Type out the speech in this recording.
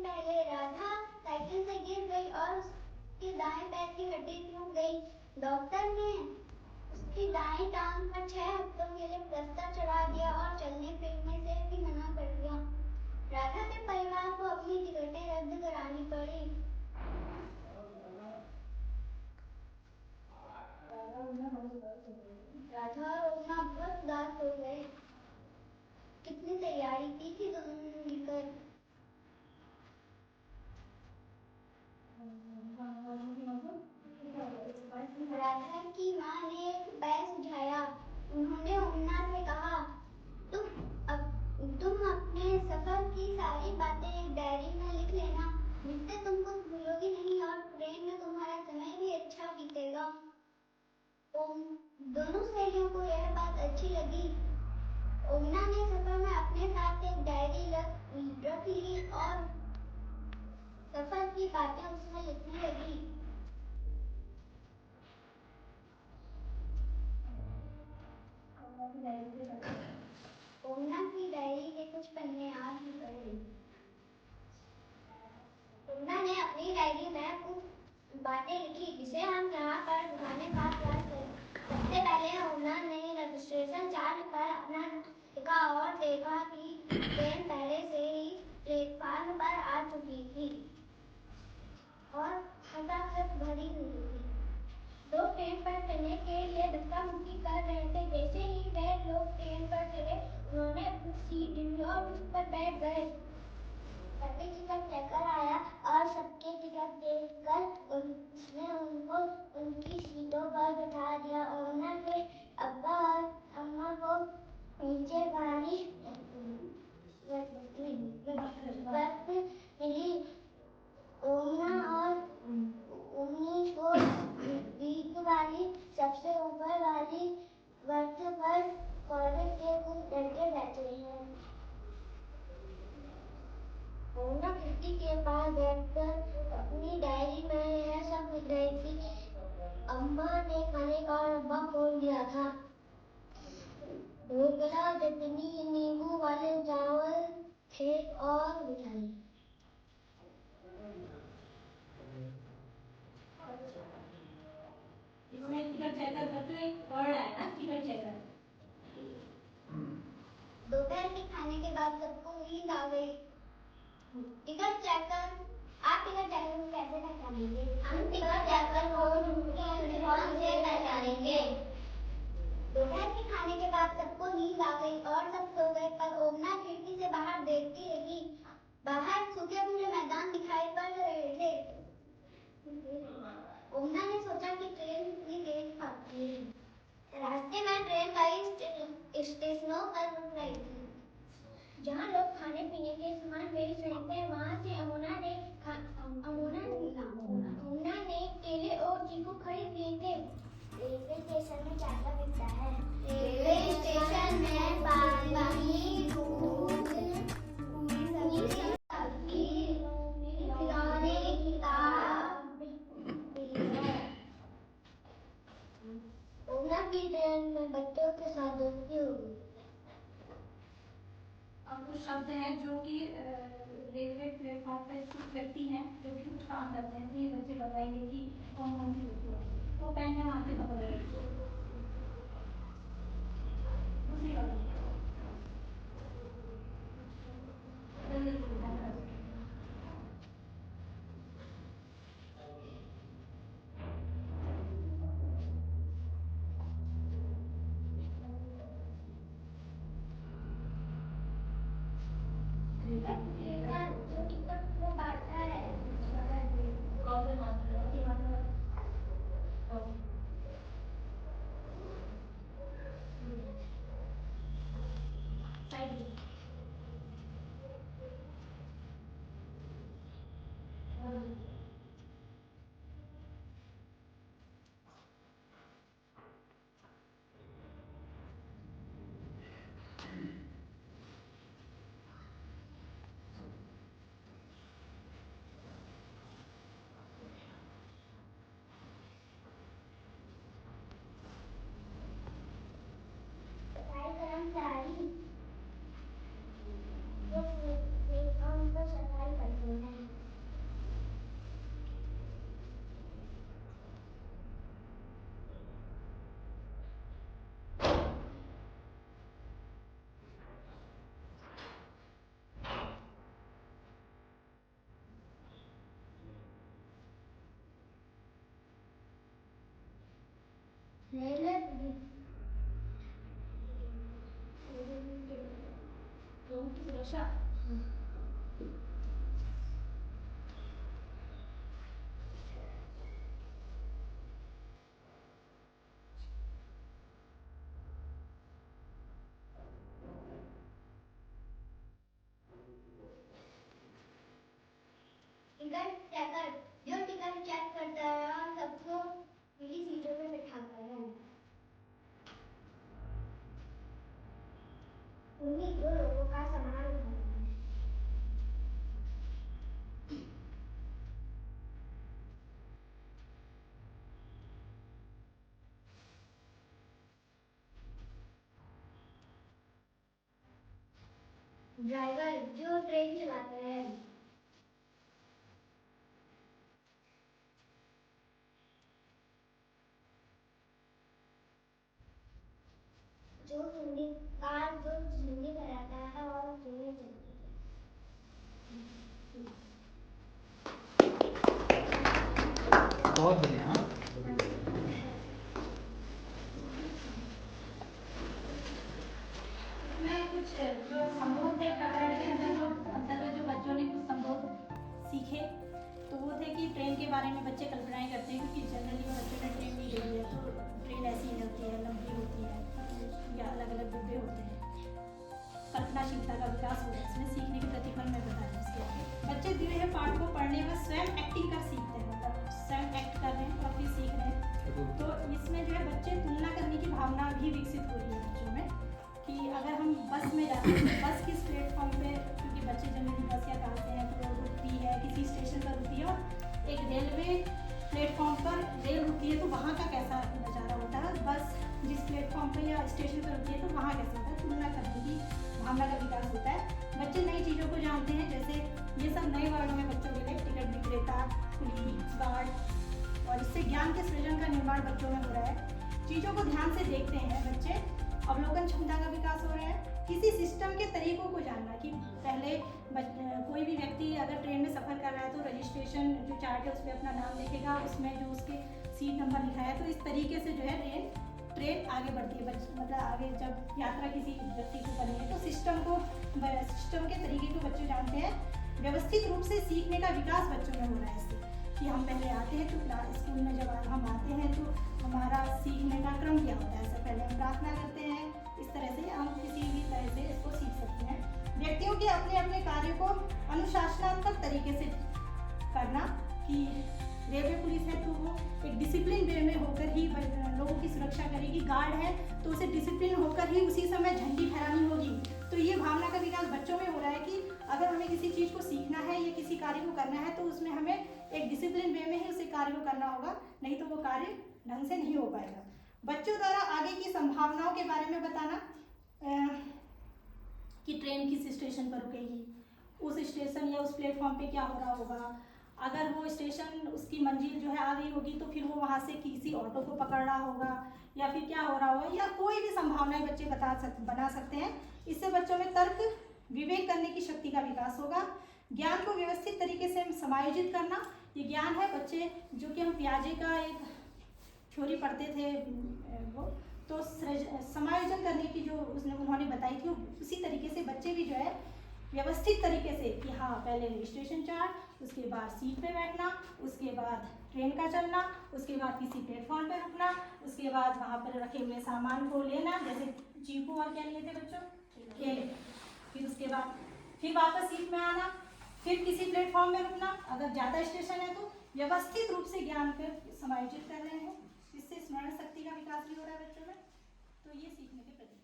पहले राधा साइकिल से गिर गई और उसके दाएं पैर की हड्डी टूट गई। डॉक्टर ने उसकी दाएं टांग पर 6 हफ्तों के लिए प्लास्टर चढ़ा दिया और चलने फिरने से भी मना कर दिया। राधा के परिवार को अपनी टिकटें रद्द करानी पड़ी। राधा और ओमना बहुत उदास हो गए। कितनी तैयारी की थी दोनों ने मिलकर। राधा की माँ ने एक उपाय सुझाया। उन्होंने ओमना से कहा, तुम अपने सफर की सारी बातें एक डायरी में लिख लेना, जिससे तुम कुछ भूलोगी नहीं और ट्रेन में तुम्हारा समय भी अच्छा बीतेगा। दोनों सहेलियों को यह बात अच्छी लगी। ओमना ने सफर में अपने साथ एक डायरी रख ली और सफर की बातें उसमें लिखने लगी। ओमना की डायरी के कुछ पन्ने आज भी पढ़े। ओमना ने अपनी डायरी में कुछ बातें लिखी जिसे हम यहाँ पर पुराने बात याद करें। सबसे पहले ओमना ने रजिस्ट्रेशन चार्ट पर अपना लिखा और देखा कि ट्रेन पहले से ही प्लेटफार्म पर आ चुकी थी और फटाफट भरी हुई थी। लोग ट्रेन पर चढ़ने के लिए धक्का मुक्की कर रहे थे। जैसे ही वे लोग ट्रेन पर चढ़े, उन्होंने अपनी सीट ढूंढी और उस पर बैठ गए। पहले टिकट लेकर आया और सबके टिकट देखकर उसने उनको उनकी सीटों पर बैठा दिया। ओमना के अब्बा और अम्मा को नीचे वाली बर्थ मिली। ओमना और उन्हीं को बीच वाली सबसे ऊपर वाली बर्थ पर कॉलेज के कुछ लड़के बैठे हैं। ओमना खिड़की के पास बैठकर अपनी डायरी में यह सब लिख रही थी। अम्मा ने खाने का डब्बा खोल दिया था। ढोकला, चटनी, नींबू वाले चावल थे और मिठाई। इसमें टिकट चेकर का तो एक वर्ड आया ना, टिकट चेकर। दोपहर के खाने के बाद सबको नींद आ गई। टिकट चेकर, आप टिकट चेकर को कैसे पहचानेंगे? हम टिकट चेकर को उनकी यूनिफॉर्म से पहचानेंगे। दोपहर के खाने के बाद सबको नींद आ गई और सब सो गए, पर ओमना खिड़की से बाहर देखती रही। बाहर सूखे भूरे मैदान दिखाई पड़ रहे थे। ओमना ने सोचा कि ट्रेन इतनी तेज भागती है। रास्ते में ट्रेन कई स्टेशनों पर रुक रही थी। जहाँ लोग खाने पीने के सामान बेच रहे थे, वहाँ से ओमना ने केले और चीकू खरीद लिए थे। रेलवे स्टेशन में क्या क्या बिकता है? रेलवे स्टेशन में पानी, दूध, सब्जी, खिलौने, किताब ओमना की ट्रेन में बच्चों के साथ दोस्ती हो गई। अब कुछ शब्द हैं जो कि रेलवे प्लेटफॉर्म पर कुछ व्यक्ति हैं जो कि कुछ काम करते हैं। तो ये बच्चे बताएंगे कि कौन कौन सी व्यक्ति है। वो पहले वहाँ से पकड़ रहे दूसरी बात कर्मचारी जो प्लेटफॉर्म पर सफाई करते टिकट चेकर जो टिकट चेक करता है और सबको मिली सीटों में बिठाता है। उन्हीं दो लोगों का सामान उठाना है। ड्राइवर जो ट्रेन चलाता है। जो हिंदी कराता है और ट्रेन चलती है। बहुत बढ़िया। मैं कुछ जो संबोध थे प्रकरण के अंतर्गत जो बच्चों ने कुछ संबोध सीखे तो वो थे कि ट्रेन के बारे में बच्चे कल्पनाएं करते हैं क्योंकि जनरली बच्चों ने ट्रेन नहीं देखी है तो ट्रेन ऐसी ही होती है, लंबी होती है या अलग अलग डिब्बे होते हैं। कल्पनाशीलता का विकास हो रहा है इसमें। सीखने के प्रतिफल में बता रही इसके आगे बच्चे दिए हुए पाठ को पढ़ने में स्वयं एक्टिंग कर सीखते हैं, मतलब स्वयं एक्ट कर रहे हैं और फिर सीख रहे हैं। तो इसमें जो है बच्चे तुलना करने की भावना भी विकसित हो रही है बच्चों में कि अगर हम बस में जाते हैं तो बस किस प्लेटफॉर्म पे, क्योंकि बच्चे जनरली बस या कार से हैं तो रुकती है किसी स्टेशन पर रुकती है और एक रेलवे प्लेटफॉर्म पर रेल रुकती है तो वहाँ का कैसा नज़ारा होता है, बस जिस प्लेटफॉर्म पर या स्टेशन पर रुकती है तो वहाँ कैसा होता है, तुलना करने की भावना का विकास होता है। बच्चे नई चीज़ों को जानते हैं, जैसे ये सब नए वर्णों में बच्चों के लिए टिकट विक्रेता, पुलिस, गार्ड, और इससे ज्ञान के सृजन का निर्माण बच्चों में हो रहा है। चीज़ों को ध्यान से देखते हैं बच्चे, अवलोकन क्षमता का विकास हो रहा है। किसी सिस्टम के तरीकों को जानना कि पहले कोई भी व्यक्ति अगर ट्रेन में सफ़र कर रहा है तो रजिस्ट्रेशन जो चार्ट है उस पर अपना नाम लिखेगा, उसमें जो उसके सीट नंबर लिखा है, तो इस तरीके से जो है ट्रेन आगे बढ़ती है। मतलब आगे जब यात्रा किसी व्यक्ति को करनी है तो सिस्टम के तरीके को बच्चे जानते हैं। व्यवस्थित रूप से सीखने का विकास बच्चों में हो रहा है इससे कि हम पहले आते हैं तो स्कूल में जब हम आते हैं तो हमारा सीखने का क्रम क्या होता है। ऐसे पहले हम प्रार्थना करते हैं, इस तरह से हम किसी भी तरह से इसको सीख सकते हैं। व्यक्तियों के अपने अपने कार्य को अनुशासनात्मक तरीके से करना, कि रेलवे पुलिस है तो वो एक डिसिप्लिन वे में होकर ही लोगों की सुरक्षा करेगी, गार्ड है तो उसे डिसिप्लिन होकर ही उसी समय झंडी फहरानी होगी। तो ये भावना का विकास बच्चों में हो रहा है कि अगर हमें किसी चीज़ को सीखना है या किसी कार्य को करना है तो उसमें हमें एक डिसिप्लिन वे में ही उसे कार्य को करना होगा, नहीं तो वो कार्य ढंग से नहीं हो पाएगा। बच्चों द्वारा आगे की संभावनाओं के बारे में बताना कि ट्रेन किस स्टेशन पर रुकेगी, उस स्टेशन या उस प्लेटफॉर्म पे क्या हो रहा होगा, अगर वो स्टेशन उसकी मंजिल जो है आ गई होगी तो फिर वो वहाँ से किसी ऑटो को पकड़ रहा होगा या फिर क्या हो रहा होगा, या कोई भी संभावनाएं बच्चे बना सकते हैं। इससे बच्चों में तर्क विवेक करने की शक्ति का विकास होगा। ज्ञान को व्यवस्थित तरीके से समायोजित करना, ये ज्ञान है बच्चे जो कि हम पियाजे का एक थ्योरी पढ़ते थे वो तो समायोजन करने की जो उन्होंने बताई थी उसी तरीके से बच्चे भी जो है व्यवस्थित तरीके से कि हाँ पहले रजिस्ट्रेशन चार्ट, उसके बाद सीट पे बैठना, उसके बाद ट्रेन का चलना, उसके बाद किसी प्लेटफॉर्म पे रुकना, उसके बाद वहाँ पर रखे हुए सामान को लेना, जैसे चीकू और क्या लिए थे बच्चों, केले, फिर उसके बाद फिर वापस सीट में आना, फिर किसी प्लेटफॉर्म में रुकना, अगर ज़्यादा स्टेशन है तो व्यवस्थित रूप से ज्ञान को समायोजित कर रहे हैं। इससे स्मरण शक्ति का विकास भी हो रहा है बच्चों में। तो ये सीखने के प्रति